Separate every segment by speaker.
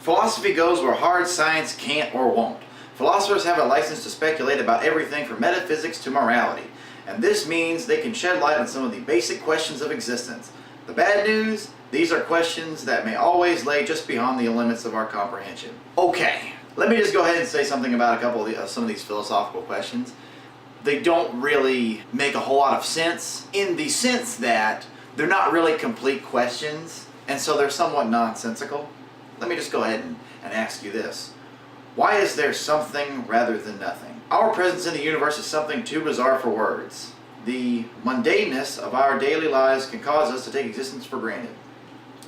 Speaker 1: Philosophy goes where hard science can't or won't. Philosophers have a license to speculate about everything from metaphysics to morality, and this means they can shed light on some of the basic questions of existence. The bad news? These are questions that may always lay just beyond the limits of our comprehension. Okay, let me just go ahead and say something about some of these philosophical questions. They don't really make a whole lot of sense, in the sense that they're not really complete questions, and so they're somewhat nonsensical. Let me just go ahead and ask you this. Why is there something rather than nothing? Our presence in the universe is something too bizarre for words. The mundaneness of our daily lives can cause us to take existence for granted.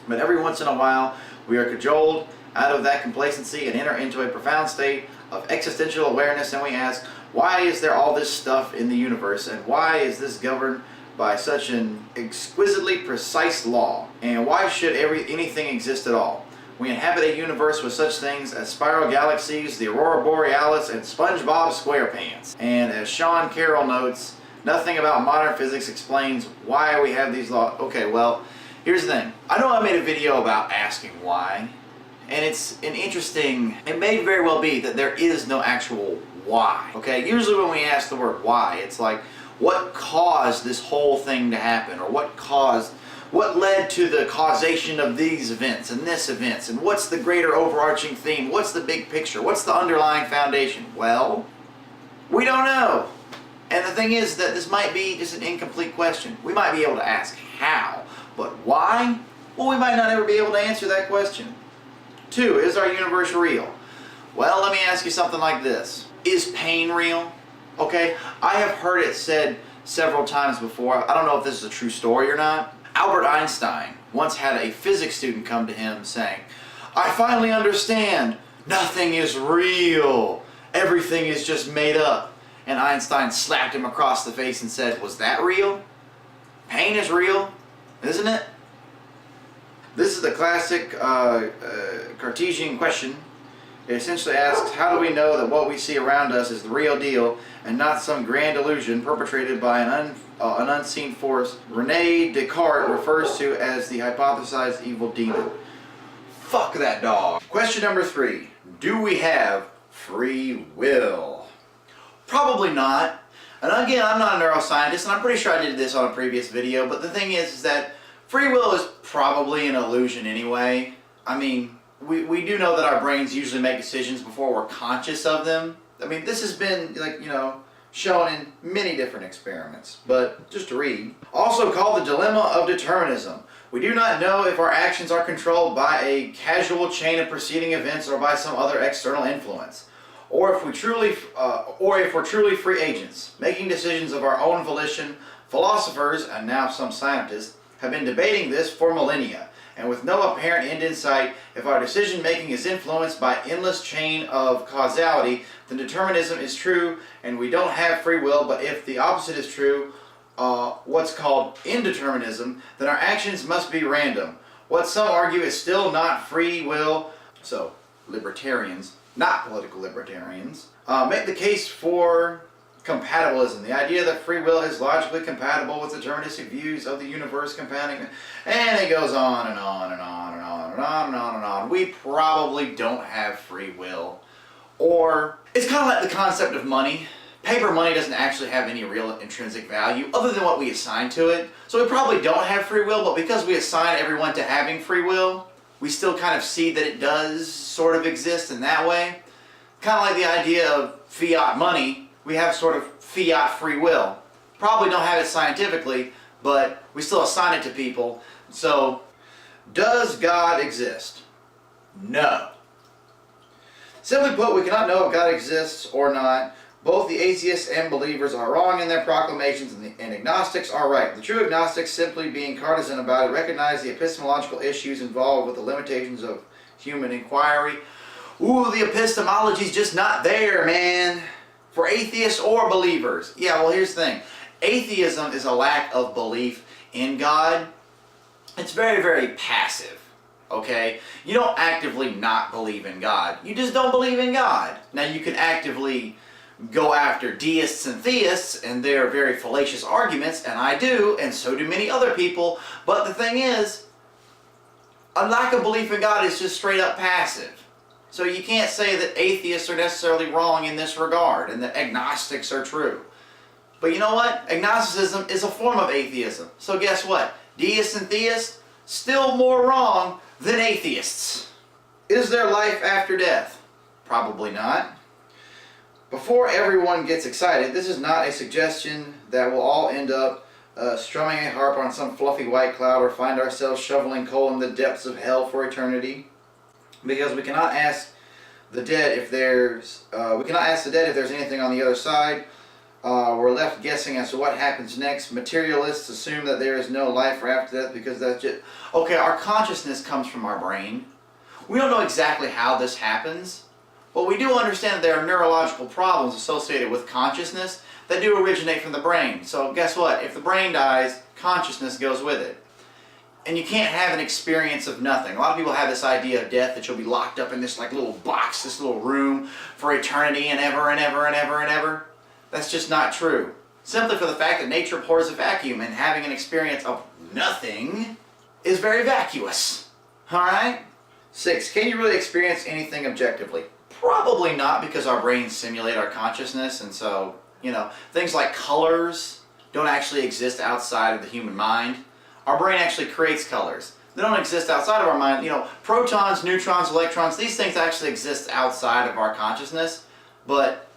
Speaker 1: But every once in a while, we are cajoled out of that complacency and enter into a profound state of existential awareness, and we ask, why is there all this stuff in the universe, and why is this governed by such an exquisitely precise law? And why should anything exist at all? We inhabit a universe with such things as spiral galaxies, the aurora borealis, and SpongeBob SquarePants. And as Sean Carroll notes, nothing about modern physics explains why we have these laws. Okay, well, here's the thing. I know I made a video about asking why, and it may very well be that there is no actual why. Okay, usually when we ask the word why, it's like, what caused this whole thing to happen, or what led to the causation of these events and this events, and what's the greater overarching theme, what's the big picture, what's the underlying foundation? Well, we don't know. And the thing is that this might be just an incomplete question. We might be able to ask how, but why? Well, we might not ever be able to answer that question. 2, is our universe real? Well, let me ask you something like this. Is pain real? Okay, I have heard it said several times before. I don't know if this is a true story or not. Albert Einstein once had a physics student come to him saying, I finally understand. Nothing is real. Everything is just made up. And Einstein slapped him across the face and said, was that real? Pain is real, isn't it? This is the classic Cartesian question. It essentially asks, how do we know that what we see around us is the real deal and not some grand illusion perpetrated by an unseen force Rene Descartes refers to as the hypothesized evil demon? Fuck that dog. Question number 3. Do we have free will? Probably not. And again, I'm not a neuroscientist, and I'm pretty sure I did this on a previous video, but the thing is that free will is probably an illusion anyway. I mean, we do know that our brains usually make decisions before we're conscious of them. I mean, this has been, shown in many different experiments, but just to read. Also called the dilemma of determinism. We do not know if our actions are controlled by a casual chain of preceding events or by some other external influence, or if we're truly free agents, making decisions of our own volition. Philosophers, and now some scientists, have been debating this for millennia, and with no apparent end in sight. If our decision-making is influenced by an endless chain of causality, then determinism is true and we don't have free will. But if the opposite is true, what's called indeterminism, then our actions must be random. What some argue is still not free will. So, libertarians, not political libertarians, make the case for compatibilism, the idea that free will is logically compatible with deterministic views of the universe compounding, and it goes on and on and on and on and on and on and on. We probably don't have free will. Or, it's kind of like the concept of money. Paper money doesn't actually have any real intrinsic value other than what we assign to it. So we probably don't have free will, but because we assign everyone to having free will, we still kind of see that it does sort of exist in that way. Kind of like the idea of fiat money. We have sort of fiat free will. Probably don't have it scientifically, but we still assign it to people. So, does God exist? No. Simply put, we cannot know if God exists or not. Both the atheists and believers are wrong in their proclamations, and agnostics are right. The true agnostics, simply being partisan about it, recognize the epistemological issues involved with the limitations of human inquiry. Ooh, the epistemology's just not there, man. For atheists or believers. Yeah, well, here's the thing. Atheism is a lack of belief in God. It's very, very passive, okay? You don't actively not believe in God. You just don't believe in God. Now, you can actively go after deists and theists and their very fallacious arguments, and I do, and so do many other people. But the thing is, A lack of belief in God is just straight up passive. So you can't say that atheists are necessarily wrong in this regard and that agnostics are true. But you know what? Agnosticism is a form of atheism. So guess what? Deists and theists, still more wrong than atheists. Is there life after death? Probably not. Before everyone gets excited, this is not a suggestion that we'll all end up strumming a harp on some fluffy white cloud or find ourselves shoveling coal in the depths of hell for eternity. Because we cannot ask the dead if there's anything on the other side. We're left guessing as to what happens next. Materialists assume that there is no life after death because that's just... Okay, our consciousness comes from our brain. We don't know exactly how this happens, but we do understand that there are neurological problems associated with consciousness that do originate from the brain. So guess what? If the brain dies, consciousness goes with it. And you can't have an experience of nothing. A lot of people have this idea of death, that you'll be locked up in this like little box, this little room for eternity and ever and ever and ever and ever. That's just not true. Simply for the fact that nature abhors a vacuum, and having an experience of nothing is very vacuous. Alright? 6. Can you really experience anything objectively? Probably not, because our brains simulate our consciousness, and so, things like colors don't actually exist outside of the human mind. Our brain actually creates colors. They don't exist outside of our mind. Protons, neutrons, electrons, these things actually exist outside of our consciousness, but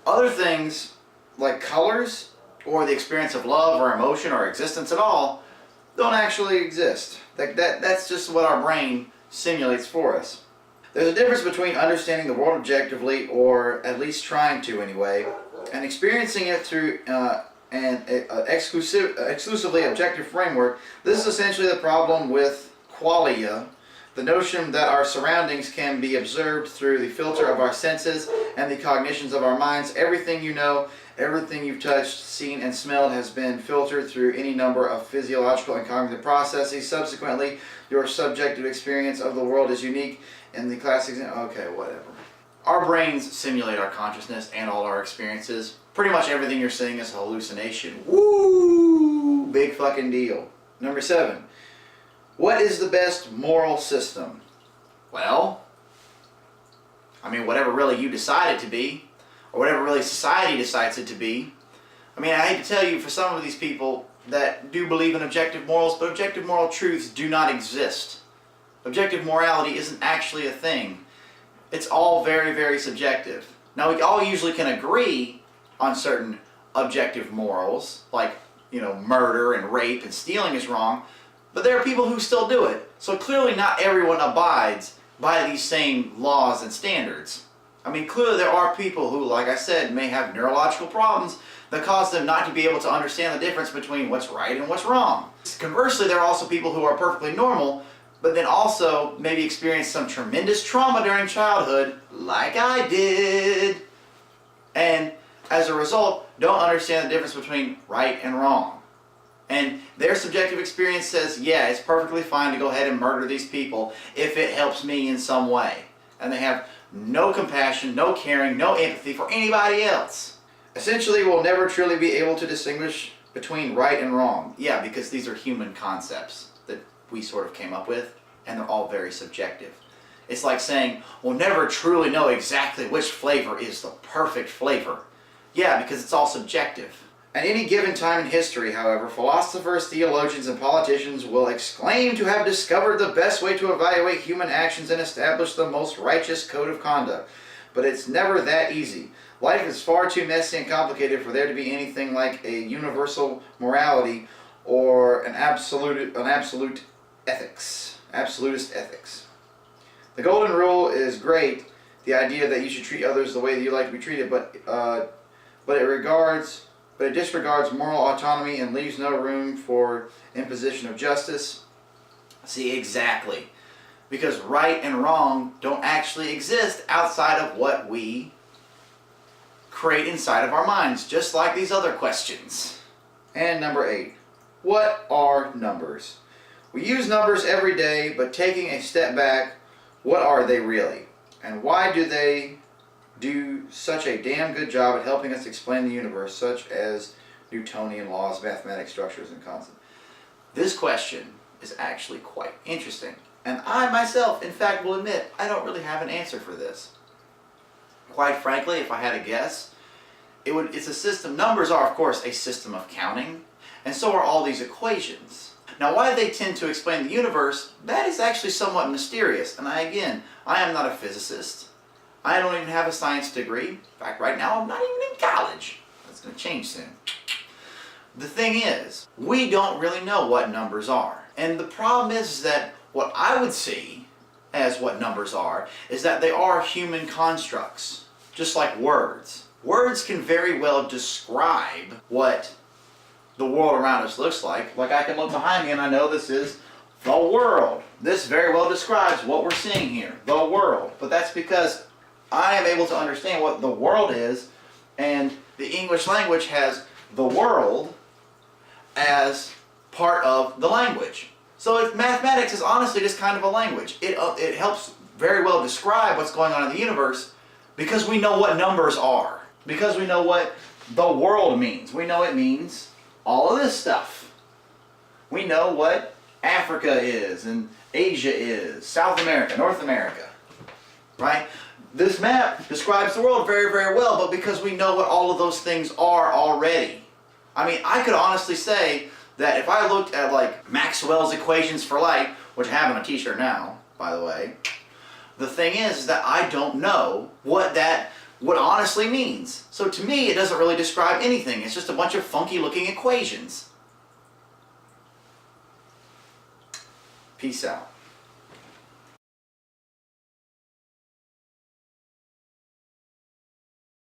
Speaker 1: other things like colors or the experience of love or emotion or existence at all don't actually exist. That's just what our brain simulates for us. There's a difference between understanding the world objectively, or at least trying to anyway, and experiencing it through an exclusively objective framework. This is essentially the problem with qualia, the notion that our surroundings can be observed through the filter of our senses and the cognitions of our minds. Everything you know, everything you've touched, seen, and smelled has been filtered through any number of physiological and cognitive processes. Subsequently, your subjective experience of the world is unique in the classic... Okay, whatever. Our brains simulate our consciousness and all our experiences. Pretty much everything you're seeing is a hallucination. Woo! Big fucking deal. Number 7. What is the best moral system? Well, whatever really you decide it to be, or whatever really society decides it to be. I hate to tell you, for some of these people that do believe in objective morals, but objective moral truths do not exist. Objective morality isn't actually a thing. It's all very, very subjective. Now, we all usually can agree on certain objective morals, like, murder and rape and stealing is wrong, but there are people who still do it. So clearly not everyone abides by these same laws and standards. Clearly there are people who, like I said, may have neurological problems that cause them not to be able to understand the difference between what's right and what's wrong. Conversely, there are also people who are perfectly normal, but then also maybe experience some tremendous trauma during childhood, like I did, and as a result, don't understand the difference between right and wrong. And their subjective experience says, yeah, it's perfectly fine to go ahead and murder these people if it helps me in some way. And they have no compassion, no caring, no empathy for anybody else. Essentially, we'll never truly be able to distinguish between right and wrong. Yeah, because these are human concepts that we sort of came up with, and they're all very subjective. It's like saying, we'll never truly know exactly which flavor is the perfect flavor. Yeah, because it's all subjective. At any given time in history, however, philosophers, theologians, and politicians will exclaim to have discovered the best way to evaluate human actions and establish the most righteous code of conduct. But it's never that easy. Life is far too messy and complicated for there to be anything like a universal morality or an absolute ethics. Absolutist ethics. The golden rule is great, the idea that you should treat others the way that you like to be treated, but it disregards moral autonomy and leaves no room for imposition of justice. See, exactly. Because right and wrong don't actually exist outside of what we create inside of our minds, just like these other questions. And number 8. What are numbers? We use numbers every day, but taking a step back, what are they really? And why do they do such a damn good job at helping us explain the universe, such as Newtonian laws, mathematical structures, and concepts? This question is actually quite interesting. And I myself, in fact, will admit I don't really have an answer for this. Quite frankly, if I had a guess, it's a system. Numbers are, of course, a system of counting, and so are all these equations. Now, why they tend to explain the universe, that is actually somewhat mysterious. And I am not a physicist. I don't even have a science degree. In fact, right now, I'm not even in college. That's going to change soon. The thing is, we don't really know what numbers are. And the problem is that what I would see as what numbers are is that they are human constructs, just like words. Words can very well describe what the world around us looks like. Like, I can look behind me and I know this is the world. This very well describes what we're seeing here, the world. But that's because I am able to understand what the world is, and the English language has the world as part of the language. So mathematics is honestly just kind of a language. It helps very well describe what's going on in the universe because we know what numbers are. Because we know what the world means. We know it means all of this stuff. We know what Africa is and Asia is, South America, North America, right? This map describes the world very, very well, but because we know what all of those things are already. I mean, I could honestly say that if I looked at like Maxwell's equations for light, which I have on a t-shirt now, by the way, the thing is that I don't know what honestly means. So to me, it doesn't really describe anything. It's just a bunch of funky looking equations. Peace out.